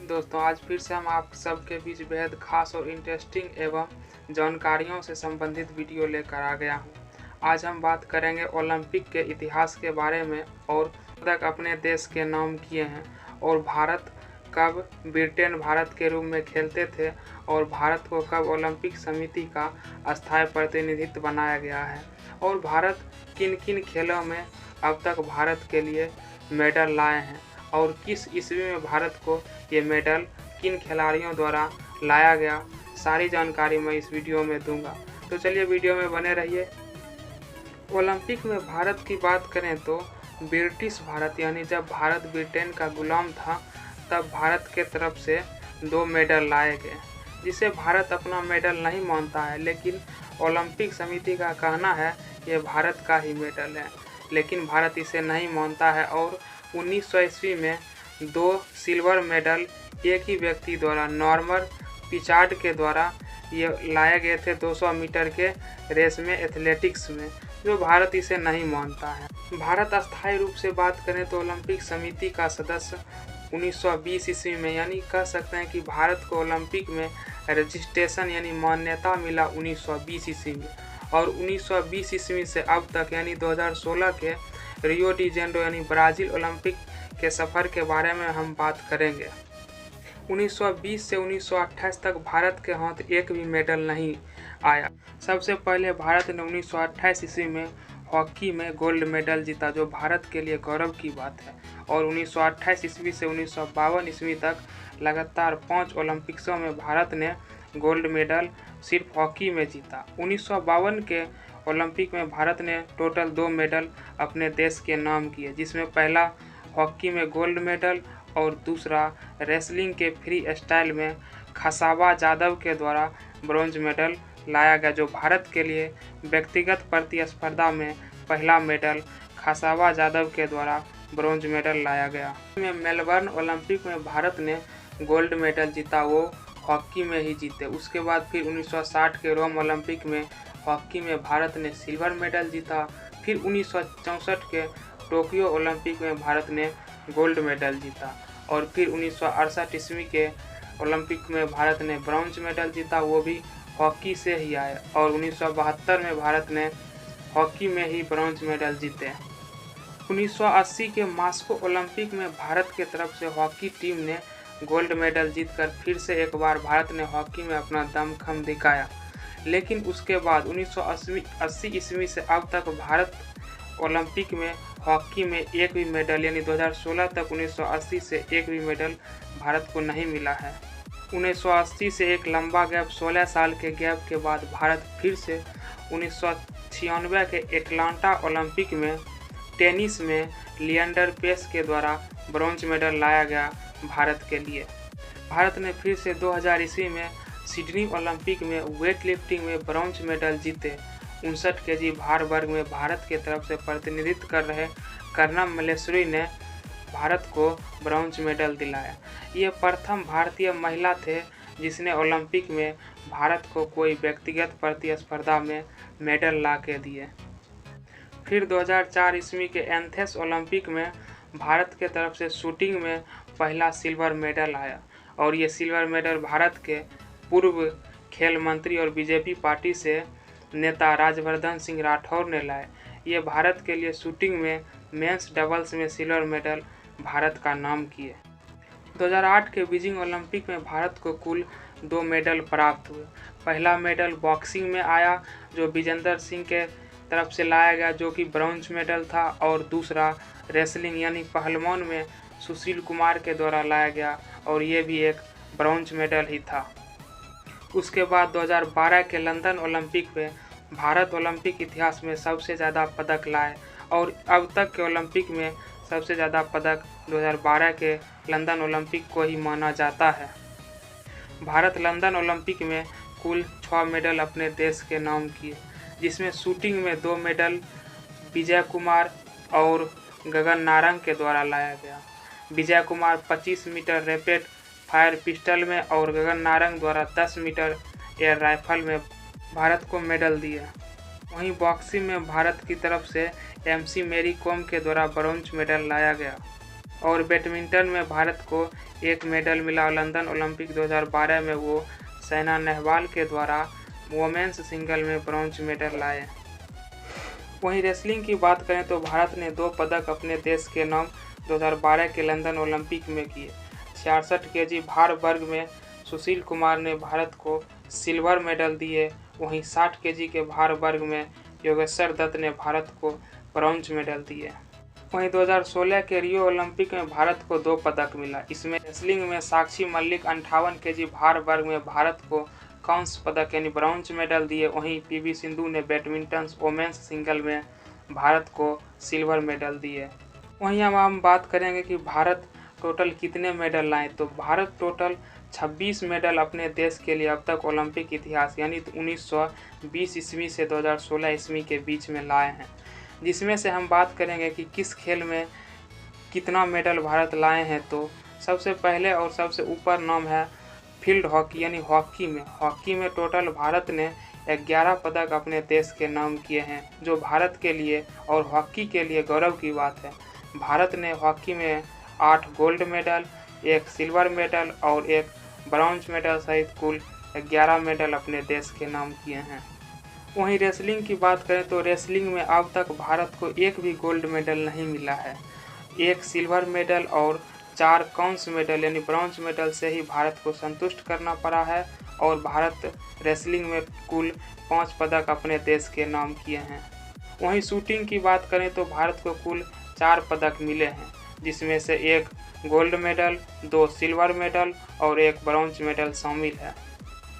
दोस्तों, आज फिर से हम आप सबके बीच बेहद खास और इंटरेस्टिंग एवं जानकारियों से संबंधित वीडियो लेकर आ गया हूं। आज हम बात करेंगे ओलंपिक के इतिहास के बारे में और पदक अपने देश के नाम किए हैं और भारत कब ब्रिटेन भारत के रूप में खेलते थे और भारत को कब ओलंपिक समिति का अस्थायी प्रतिनिधित्व बनाया गया है और भारत किन किन खेलों में अब तक भारत के लिए मेडल लाए हैं और किस ईस्वी में भारत को ये मेडल किन खिलाड़ियों द्वारा लाया गया, सारी जानकारी मैं इस वीडियो में दूंगा। तो चलिए वीडियो में बने रहिए। ओलंपिक में भारत की बात करें तो ब्रिटिश भारत यानी जब भारत ब्रिटेन का गुलाम था तब भारत के तरफ से 2 मेडल लाए गए, जिसे भारत अपना मेडल नहीं मानता है, लेकिन ओलंपिक समिति का कहना है ये भारत का ही मेडल है, लेकिन भारत इसे नहीं मानता है। और 1900 ईस्वी में 2 सिल्वर मेडल एक ही व्यक्ति द्वारा नॉर्मन पिचार्ड के द्वारा ये लाए गए थे 200 मीटर के रेस में एथलेटिक्स में, जो भारत इसे नहीं मानता है। भारत अस्थायी रूप से बात करें तो ओलंपिक समिति का सदस्य 1920 ईस्वी में, यानी कह सकते हैं कि भारत को ओलंपिक में रजिस्ट्रेशन यानी मान्यता मिला 1920 ईस्वी में। और 1920 ईस्वी से अब तक यानी 2016 के रियो डी जेनेरो यानी ब्राज़ील ओलंपिक के सफ़र के बारे में हम बात करेंगे। 1920 से 1928 तक भारत के हाथ एक भी मेडल नहीं आया। सबसे पहले भारत ने 1928 ईस्वी में हॉकी में गोल्ड मेडल जीता, जो भारत के लिए गौरव की बात है। और 1928 ईस्वी से 1952 ईस्वी तक लगातार 5 ओलंपिक्सों में भारत ने गोल्ड मेडल सिर्फ हॉकी में जीता। 1952 के ओलंपिक में भारत ने टोटल 2 मेडल अपने देश के नाम किए, जिसमें पहला हॉकी में गोल्ड मेडल और दूसरा रेसलिंग के फ्री स्टाइल में खसाबा यादव के द्वारा ब्रॉन्ज मेडल लाया गया, जो भारत के लिए व्यक्तिगत प्रतिस्पर्धा में पहला मेडल खसाबा यादव के द्वारा ब्रॉन्ज मेडल लाया गया। मेलबर्न ओलंपिक में भारत ने गोल्ड मेडल जीता, वो हॉकी में ही जीते। उसके बाद फिर 1960 के रोम ओलंपिक में हॉकी में भारत ने सिल्वर मेडल जीता। फिर 1964 के टोक्यो ओलंपिक में भारत ने गोल्ड मेडल जीता। और फिर 1968 ईस्वी के ओलंपिक में भारत ने ब्रॉन्ज मेडल जीता, वो भी हॉकी से ही आए। और 1972 में भारत ने हॉकी में ही ब्रॉन्ज मेडल जीते। 1980 के मास्को ओलंपिक में भारत के तरफ से हॉकी टीम ने गोल्ड मेडल जीतकर फिर से एक बार भारत ने हॉकी में अपना दमखम दिखाया। लेकिन उसके बाद 1980 ईस्वी से अब तक भारत ओलंपिक में हॉकी में एक भी मेडल यानी 2016 तक 1980 से एक भी मेडल भारत को नहीं मिला है। 1980 से एक लंबा गैप 16 साल के गैप के बाद भारत फिर से 1996 के एटलांटा ओलंपिक में टेनिस में लिएंडर पेस के द्वारा ब्रॉन्ज मेडल लाया गया भारत के लिए। भारत ने फिर से 2000 ईस्वी में सिडनी ओलंपिक में वेट लिफ्टिंग में ब्रॉन्ज मेडल जीते। 59 केजी भार वर्ग में भारत के तरफ से प्रतिनिधित्व कर रहे कर्णम मल्लेश्वरी ने भारत को ब्रॉन्ज मेडल दिलाया। ये प्रथम भारतीय महिला थे जिसने ओलंपिक में भारत को कोई व्यक्तिगत प्रतिस्पर्धा में मेडल ला के दिए। फिर 2004 ईस्वी के एथेंस ओलंपिक में भारत के तरफ से शूटिंग में पहला सिल्वर मेडल आया और ये सिल्वर मेडल भारत के पूर्व खेल मंत्री और बीजेपी पार्टी से नेता राजवर्धन सिंह राठौर ने लाए। ये भारत के लिए शूटिंग में मेंस डबल्स में सिल्वर मेडल भारत का नाम किए। 2008 के बीजिंग ओलंपिक में भारत को कुल 2 मेडल प्राप्त हुए। पहला मेडल बॉक्सिंग में आया, जो विजेंदर सिंह के तरफ से लाया गया, जो कि ब्रॉन्ज मेडल था। और दूसरा रेसलिंग यानी पहलवान में सुशील कुमार के द्वारा लाया गया और ये भी एक ब्रॉन्ज मेडल ही था। उसके बाद 2012 के लंदन ओलंपिक में भारत ओलंपिक इतिहास में सबसे ज़्यादा पदक लाए और अब तक के ओलंपिक में सबसे ज़्यादा पदक 2012 के लंदन ओलंपिक को ही माना जाता है। भारत लंदन ओलंपिक में कुल 6 मेडल अपने देश के नाम किए, जिसमें शूटिंग में 2 मेडल विजय कुमार और गगन नारंग के द्वारा लाया गया। Vijay Kumar 25 metre rapid fire pistol में और गगन नारंग द्वारा 10 मीटर एयर राइफल में भारत को मेडल दिए। वहीं बॉक्सिंग में भारत की तरफ से MC मैरी कॉम के द्वारा ब्रॉन्ज मेडल लाया गया। और बैडमिंटन में भारत को 1 मेडल मिला। लंदन ओलंपिक 2012 में वो साइना नेहवाल के द्वारा वोमेंस सिंगल में ब्रॉन्ज मेडल लाए। वहीं रेसलिंग की बात करें तो भारत ने 2 पदक अपने देश के नाम 2012 के लंदन ओलंपिक में किए। 66 केजी भार वर्ग में सुशील कुमार ने भारत को सिल्वर मेडल दिए। वहीं 60 केजी के भार वर्ग में योगेश्वर दत्त ने भारत को ब्रॉन्ज मेडल दिए। वहीं 2016 के रियो ओलंपिक में भारत को 2 पदक मिला। इसमें रेसलिंग में साक्षी मलिक 58 केजी भार वर्ग में भारत को कांस्य पदक यानी ब्रॉन्ज मेडल दिए। वहीं पीवी सिंधु ने बैडमिंटन वोमेंस सिंगल में भारत को सिल्वर मेडल दिए। वहीं हम बात करेंगे कि भारत टोटल कितने मेडल लाए, तो भारत टोटल 26 मेडल अपने देश के लिए अब तक ओलंपिक इतिहास यानी 1920 ईस्वी से 2016 ईस्वी के बीच में लाए हैं। जिसमें से हम बात करेंगे कि किस खेल में कितना मेडल भारत लाए हैं, तो सबसे पहले और सबसे ऊपर नाम है फील्ड हॉकी यानी हॉकी में टोटल भारत ने 11 पदक अपने देश के नाम किए हैं, जो भारत के लिए और हॉकी के लिए गौरव की बात है। भारत ने हॉकी में 8 गोल्ड मेडल, 1 सिल्वर मेडल और 1 ब्रॉन्ज मेडल सहित कुल 11 मेडल अपने देश के नाम किए हैं। वहीं रेसलिंग की बात करें तो रेसलिंग में अब तक भारत को एक भी गोल्ड मेडल नहीं मिला है। 1 सिल्वर मेडल और 4 कांस्य मेडल यानी ब्रॉन्ज मेडल से ही भारत को संतुष्ट करना पड़ा है और भारत रेसलिंग में कुल 5 पदक अपने देश के नाम किए हैं। वहीं शूटिंग की बात करें तो भारत को कुल 4 पदक मिले हैं, जिसमें से 1 गोल्ड मेडल, 2 सिल्वर मेडल और 1 ब्रॉन्ज मेडल शामिल है।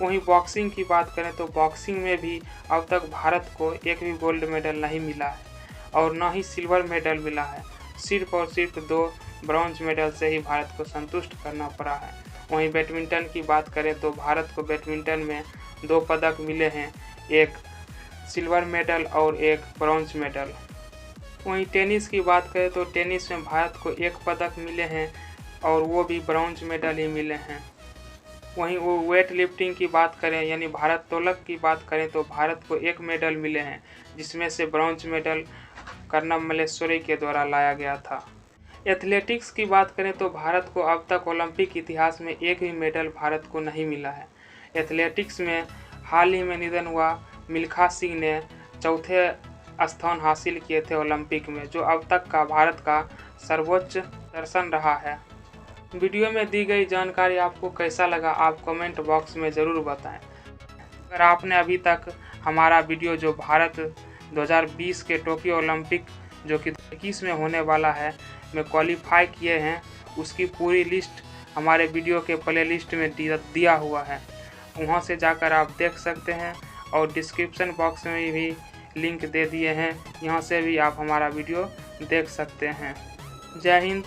वहीं बॉक्सिंग की बात करें तो बॉक्सिंग में भी अब तक भारत को एक भी गोल्ड मेडल नहीं मिला है और न ही सिल्वर मेडल मिला है। सिर्फ और सिर्फ 2 ब्रॉन्ज मेडल से ही भारत को संतुष्ट करना पड़ा है। वहीं बैडमिंटन की बात करें तो भारत को बैडमिंटन में 2 पदक मिले हैं, 1 सिल्वर मेडल और 1 ब्रॉन्ज मेडल। वहीं टेनिस की बात करें तो टेनिस में भारत को 1 पदक मिले हैं और वो भी ब्रॉन्ज मेडल ही मिले हैं। वहीं वो वेट लिफ्टिंग की बात करें यानी भारोत्तोलक की बात करें तो भारत को 1 मेडल मिले हैं, जिसमें से ब्रॉन्ज मेडल कर्णम मल्लेश्वरी के द्वारा लाया गया था। एथलेटिक्स की बात करें तो भारत को अब तक ओलंपिक इतिहास में एक भी मेडल भारत को नहीं मिला है। एथलेटिक्स में हाल ही में निधन हुआ मिल्खा सिंह ने 4थे स्थान हासिल किए थे ओलंपिक में, जो अब तक का भारत का सर्वोच्च दर्शन रहा है। वीडियो में दी गई जानकारी आपको कैसा लगा, आप कमेंट बॉक्स में ज़रूर बताएं। अगर आपने अभी तक हमारा वीडियो जो भारत 2020 के टोक्यो ओलंपिक जो कि 21 में होने वाला है में क्वालिफाई किए हैं, उसकी पूरी लिस्ट हमारे वीडियो के प्लेलिस्ट में दिया हुआ है, वहां से जाकर आप देख सकते हैं और डिस्क्रिप्शन बॉक्स में भी लिंक दे दिए हैं, यहां से भी आप हमारा वीडियो देख सकते हैं। जय हिंद।